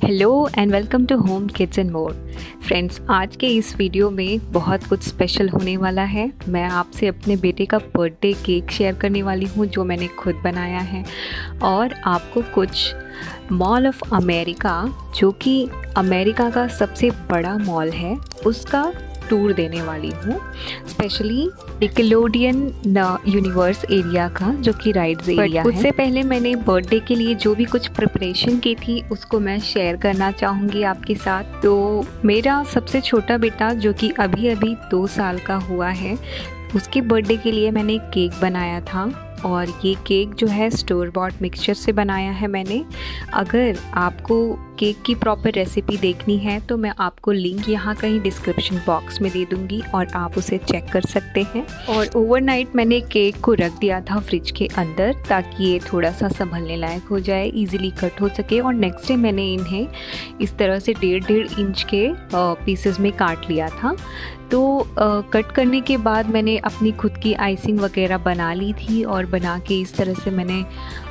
Hello and welcome to Home Kids and More. Friends, आज के इस वीडियो में बहुत कुछ स्पेशल होने वाला है। मैं आपसे अपने बेटे का बर्थडे केक शेयर करने वाली हूँ जो मैंने खुद बनाया है, और आपको कुछ मॉल ऑफ अमेरिका, जो कि अमेरिका का सबसे बड़ा मॉल है, उसका टूर देने वाली हूँ। स्पेशली निकेलोडियन यूनिवर्स एरिया का, जो कि राइड्स एरिया है। उससे पहले मैंने बर्थडे के लिए जो भी कुछ प्रिपरेशन की थी उसको मैं शेयर करना चाहूँगी आपके साथ। तो मेरा सबसे छोटा बेटा, जो कि अभी अभी 2 साल का हुआ है, उसके बर्थडे के लिए मैंने केक बनाया था, और ये केक जो है स्टोर बॉट मिक्सचर से बनाया है मैंने। अगर आपको केक की प्रॉपर रेसिपी देखनी है तो मैं आपको लिंक यहाँ कहीं डिस्क्रिप्शन बॉक्स में दे दूँगी और आप उसे चेक कर सकते हैं। और ओवरनाइट मैंने केक को रख दिया था फ्रिज के अंदर, ताकि ये थोड़ा सा संभलने लायक हो जाए, इजीली कट हो सके। और नेक्स्ट डे मैंने इन्हें इस तरह से 1.5 इंच के पीसेस में काट लिया था। तो कट करने के बाद मैंने अपनी खुद की आइसिंग वगैरह बना ली थी, और बना के इस तरह से मैंने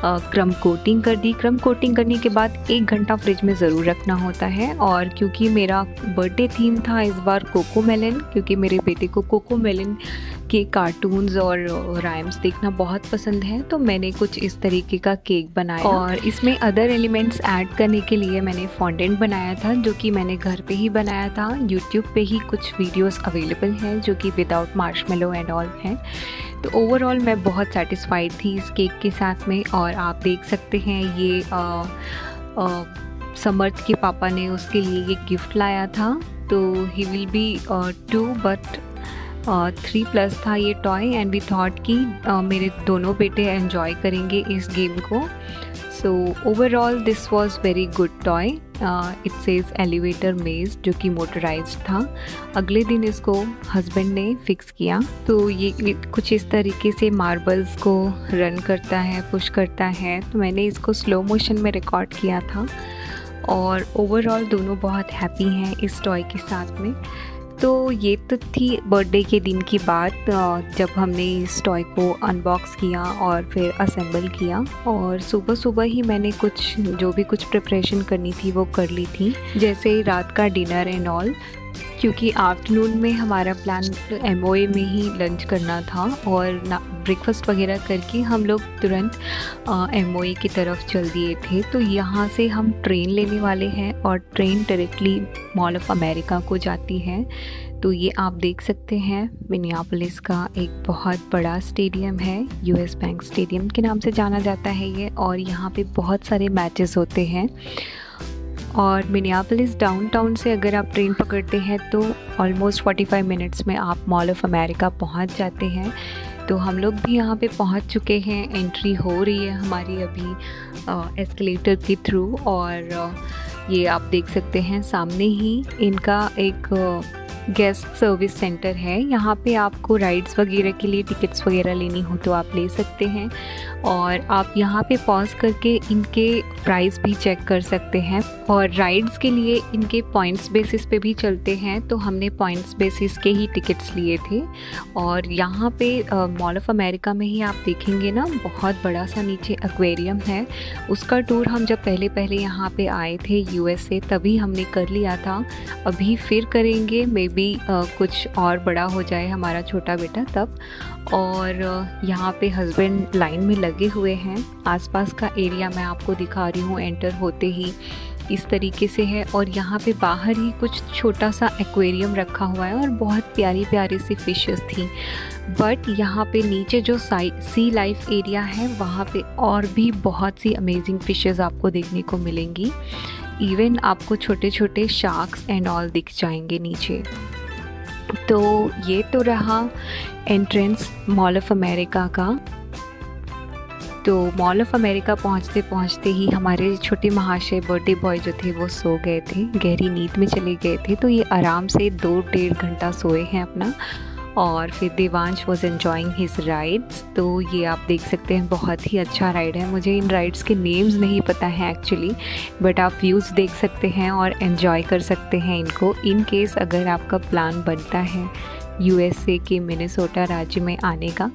क्रम कोटिंग कर दी। क्रम कोटिंग करने के बाद 1 घंटा फ्रिज में ज़रूर रखना होता है। और क्योंकि मेरा बर्थडे थीम था इस बार कोकोमेलन, क्योंकि मेरे बेटे को कोकोमेलन के कार्टून्स और राइम्स देखना बहुत पसंद है, तो मैंने कुछ इस तरीके का केक बनाया। और इसमें अदर एलिमेंट्स ऐड करने के लिए मैंने फॉन्डेंट बनाया था, जो कि मैंने घर पे ही बनाया था। यूट्यूब पे ही कुछ वीडियोस अवेलेबल हैं जो कि विदाउट मार्शमेलो एंड ऑल हैं। तो ओवरऑल मैं बहुत सेटिस्फाइड थी इस केक के साथ में। और आप देख सकते हैं, ये समर्थ के पापा ने उसके लिए ये गिफ्ट लाया था। तो ही विल बी 2 बट 3+ था ये टॉय, एंड वी थॉट कि मेरे दोनों बेटे एंजॉय करेंगे इस गेम को। So overall this was very good toy. It says elevator मेज, जो कि मोटराइज्ड था। अगले दिन इसको हस्बैंड ने फिक्स किया। तो ये कुछ इस तरीके से मार्बल्स को रन करता है, पुश करता है। तो मैंने इसको स्लो मोशन में रिकॉर्ड किया था, और ओवरऑल दोनों बहुत हैप्पी हैं इस टॉय के साथ में। तो ये तो थी बर्थडे के दिन की बात, जब हमने इस टॉय को अनबॉक्स किया और फिर असेंबल किया। और सुबह सुबह ही मैंने जो भी कुछ प्रिपरेशन करनी थी वो कर ली थी, जैसे रात का डिनर एंड ऑल, क्योंकि आफ्टरनून में हमारा प्लान MOA में ही लंच करना था। और ब्रेकफास्ट वगैरह करके हम लोग तुरंत MOA की तरफ चल दिए थे। तो यहाँ से हम ट्रेन लेने वाले हैं, और train directly mall of America को जाती है। तो ये आप देख सकते हैं, मिनियापोलिस का एक बहुत बड़ा स्टेडियम है, US बैंक स्टेडियम के नाम से जाना जाता है ये। और यहाँ पे बहुत सारे मैचेस होते हैं। और मिनियापोलिस डाउनटाउन से अगर आप ट्रेन पकड़ते हैं तो ऑलमोस्ट 45 मिनट्स में आप मॉल ऑफ अमेरिका पहुंच जाते हैं। तो हम लोग भी यहाँ पे पहुंच चुके हैं। एंट्री हो रही है हमारी अभी एस्केलेटर के थ्रू। और ये आप देख सकते हैं, सामने ही इनका एक गेस्ट सर्विस सेंटर है। यहाँ पे आपको राइड्स वगैरह के लिए टिकट्स वगैरह लेनी हो तो आप ले सकते हैं, और आप यहाँ पे पॉज करके इनके प्राइस भी चेक कर सकते हैं। और राइड्स के लिए इनके पॉइंट्स बेसिस पे भी चलते हैं, तो हमने पॉइंट्स बेसिस के ही टिकट्स लिए थे। और यहाँ पे मॉल ऑफ अमेरिका में ही आप देखेंगे ना, बहुत बड़ा सा नीचे एक्वेरियम है। उसका टूर हम जब पहले यहाँ पे आए थे US से, तभी हमने कर लिया था। अभी फिर करेंगे, मे बी कुछ और बड़ा हो जाए हमारा छोटा बेटा तब। और यहाँ पे हस्बैंड लाइन में लगे हुए हैं। आसपास का एरिया मैं आपको दिखा रही हूँ, एंटर होते ही इस तरीके से है। और यहाँ पे बाहर ही कुछ छोटा सा एक्वेरियम रखा हुआ है, और बहुत प्यारी प्यारी सी फिशेस थी। बट यहाँ पे नीचे जो सी लाइफ एरिया है, वहाँ पे और भी बहुत सी अमेजिंग फिशेस आपको देखने को मिलेंगी। इवन आपको छोटे छोटे शार्क्स एंड ऑल दिख जाएंगे नीचे। तो ये तो रहा एंट्रेंस मॉल ऑफ अमेरिका का। तो मॉल ऑफ अमेरिका पहुंचते पहुंचते ही हमारे छोटे महाशय बर्थडे बॉय जो थे वो सो गए थे, गहरी नींद में चले गए थे। तो ये आराम से 2-1.5 घंटा सोए हैं अपना। और फिर Devansh was enjoying his rides. तो ये आप देख सकते हैं, बहुत ही अच्छा राइड है। मुझे इन राइड्स के नेम्स नहीं पता है एक्चुअली, बट आप व्यूज़ देख सकते हैं और एन्जॉय कर सकते हैं इनको। इन केस अगर आपका प्लान बनता है USA के मिनेसोटा राज्य में आने का,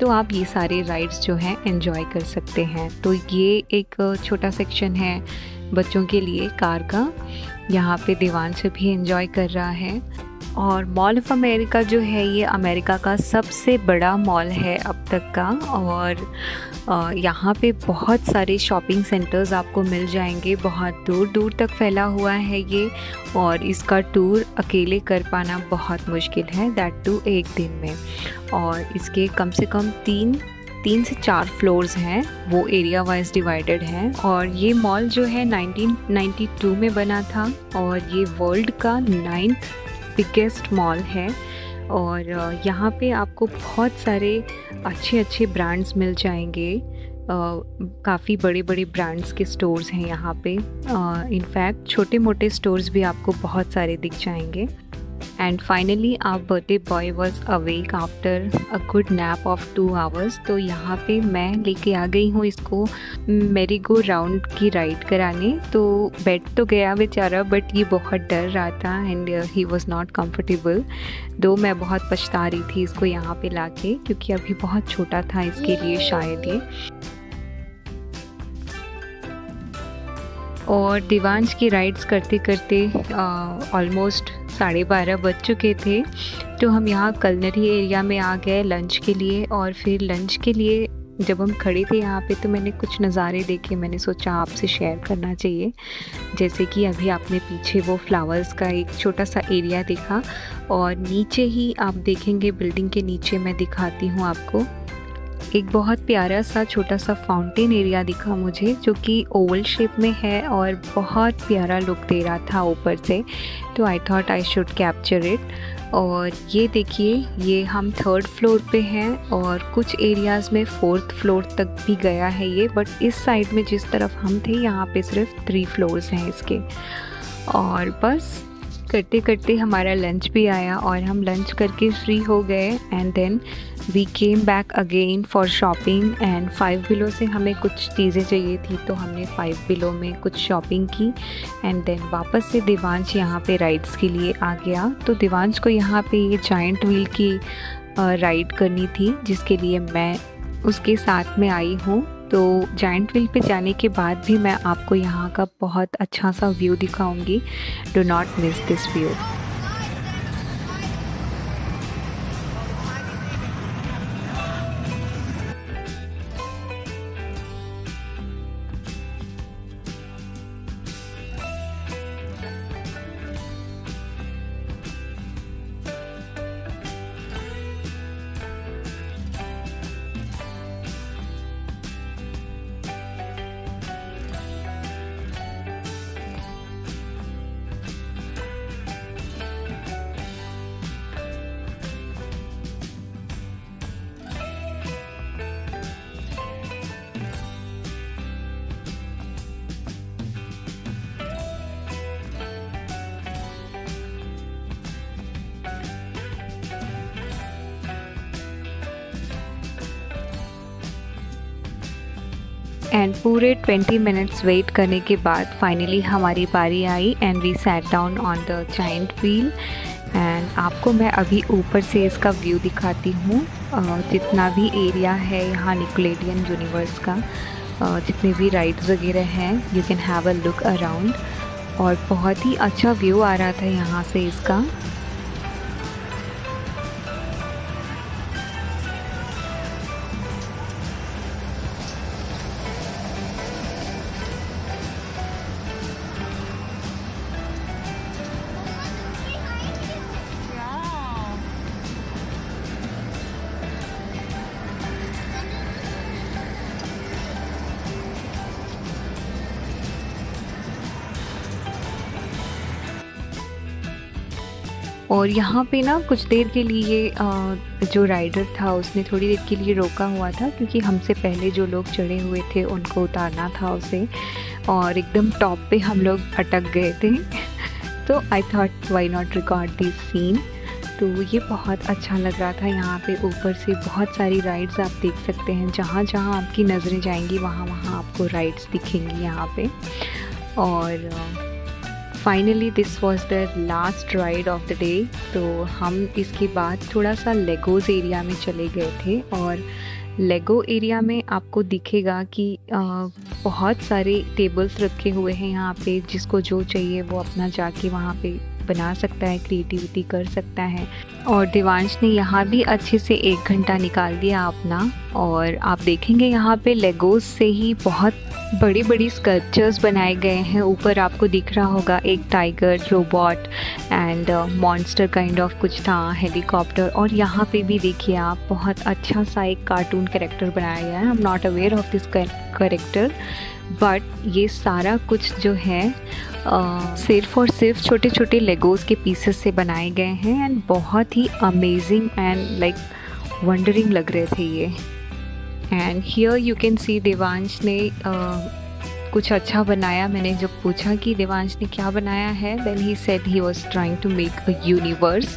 तो आप ये सारे राइड्स जो हैं एंजॉय कर सकते हैं। तो ये एक छोटा सेक्शन है बच्चों के लिए कार का। यहाँ पे देवांश भी एंजॉय कर रहा है। और मॉल ऑफ अमेरिका जो है ये अमेरिका का सबसे बड़ा मॉल है अब तक का। और यहाँ पे बहुत सारे शॉपिंग सेंटर्स आपको मिल जाएंगे, बहुत दूर दूर तक फैला हुआ है ये। और इसका टूर अकेले कर पाना बहुत मुश्किल है, दैट टू एक दिन में। और इसके कम से कम तीन से 4 फ्लोर्स हैं, वो एरिया वाइज डिवाइडेड हैं। और ये मॉल जो है 1992 में बना था और ये वर्ल्ड का 9th बिगेस्ट मॉल है। और यहाँ पे आपको बहुत सारे अच्छे अच्छे ब्रांड्स मिल जाएंगे। काफ़ी बड़े बड़े ब्रांड्स के स्टोर्स हैं यहाँ पे। इनफैक्ट छोटे मोटे स्टोर्स भी आपको बहुत सारे दिख जाएंगे। And finally our birthday boy was awake after a good nap of 2 hours. तो यहाँ पे मैं लेके आ गई हूँ इसको मेरी गो राउंड की राइड कराने। तो बैठ तो गया बेचारा, बट ये बहुत डर रहा था and he was not comfortable. दो मैं बहुत पछता रही थी इसको यहाँ पे लाके, क्योंकि अभी बहुत छोटा था इसके लिए शायद ये। और देवांश की राइड्स करते करते ऑलमोस्ट 12:30 बज चुके थे। तो हम यहाँ कलनरी एरिया में आ गए लंच के लिए। और फिर लंच के लिए जब हम खड़े थे यहाँ पे तो मैंने कुछ नज़ारे देखे, मैंने सोचा आपसे शेयर करना चाहिए। जैसे कि अभी आपने पीछे वो फ्लावर्स का एक छोटा सा एरिया देखा, और नीचे ही आप देखेंगे बिल्डिंग के नीचे मैं दिखाती हूँ आपको एक बहुत प्यारा सा छोटा सा फाउंटेन एरिया दिखा मुझे, जो कि ओवल शेप में है और बहुत प्यारा लुक दे रहा था ऊपर से। तो I thought I should capture it. और ये देखिए, ये हम 3rd फ्लोर पे हैं और कुछ एरियाज़ में 4th फ्लोर तक भी गया है ये। बट इस साइड में जिस तरफ हम थे यहाँ पे सिर्फ 3 फ्लोर्स हैं इसके। और बस करते करते हमारा लंच भी आया और हम लंच करके फ्री हो गए। And then we came back again for shopping. And 5 Below से हमें कुछ चीज़ें चाहिए थी, तो हमने 5 बिलो में कुछ शॉपिंग की। एंड देन वापस से देवांश यहाँ पे राइड्स के लिए आ गया। तो देवांश को यहाँ पे ये जायंट व्हील की राइड करनी थी, जिसके लिए मैं उसके साथ में आई हूँ। तो जायंट व्हील पे जाने के बाद भी मैं आपको यहाँ का बहुत अच्छा सा व्यू दिखाऊंगी। Do not miss this view. And पूरे 20 मिनट्स वेट करने के बाद फाइनली हमारी बारी आई and we sat down on the giant wheel. And आपको मैं अभी ऊपर से इसका व्यू दिखाती हूँ। जितना भी एरिया है यहाँ निकोलेडियन यूनिवर्स का, जितने भी राइड्स वगैरह हैं, you can have a look around. और बहुत ही अच्छा व्यू आ रहा था यहाँ से इसका। और यहाँ पे ना कुछ देर के लिए जो राइडर था उसने थोड़ी देर के लिए रोका हुआ था, क्योंकि हमसे पहले जो लोग चढ़े हुए थे उनको उतारना था उसे। और एकदम टॉप पे हम लोग अटक गए थे। तो I thought why not record this scene. तो ये बहुत अच्छा लग रहा था। यहाँ पे ऊपर से बहुत सारी राइड्स आप देख सकते हैं, जहाँ जहाँ आपकी नज़रें जाएंगी वहाँ वहाँ आपको राइड्स दिखेंगी यहाँ पे। और finally this was the last ride of the day. तो हम इसके बाद थोड़ा सा लेगोज़ एरिया में चले गए थे। और लेगो एरिया में आपको दिखेगा कि बहुत सारे टेबल्स रखे हुए हैं यहाँ पे, जिसको जो चाहिए वो अपना जाके वहाँ पे बना सकता है, क्रिएटिविटी कर सकता है। और देवांश ने यहाँ भी अच्छे से 1 घंटा निकाल दिया अपना। और आप देखेंगे यहाँ पे लेगोस से ही बहुत बड़ी बड़ी स्कल्पचर्स बनाए गए हैं। ऊपर आपको दिख रहा होगा एक tiger, robot and monster kind of कुछ था, हेलीकॉप्टर। और यहाँ पे भी देखिए आप, बहुत अच्छा सा एक कार्टून कैरेक्टर बनाया गया है। I am not aware of this character, but ये सारा कुछ जो है सिर्फ और सिर्फ छोटे छोटे लेगोस के पीसेस से बनाए गए हैं। एंड बहुत ही अमेजिंग एंड लाइक वंडरिंग लग रहे थे ये। And here you can see Devansh ने कुछ अच्छा बनाया। मैंने जब पूछा कि देवांश ने क्या बनाया है, then he said he was trying to make a universe,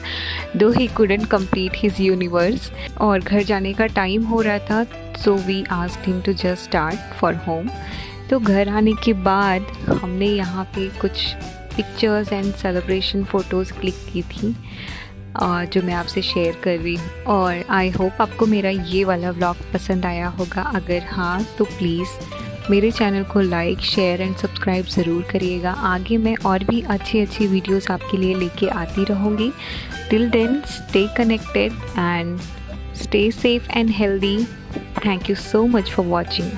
though he couldn't complete his universe. और घर जाने का टाइम हो रहा था, so we asked him to just start for home. तो घर आने के बाद हमने यहाँ पे कुछ pictures and celebration photos click की थी, जो मैं आपसे शेयर कर रही हूँ। और आई होप आपको मेरा ये वाला व्लॉग पसंद आया होगा। अगर हाँ तो प्लीज़ मेरे चैनल को लाइक, शेयर एंड सब्सक्राइब ज़रूर करिएगा। आगे मैं और भी अच्छी वीडियोस आपके लिए लेके आती रहूँगी। Till then stay connected and stay safe and healthy. Thank you so much for watching.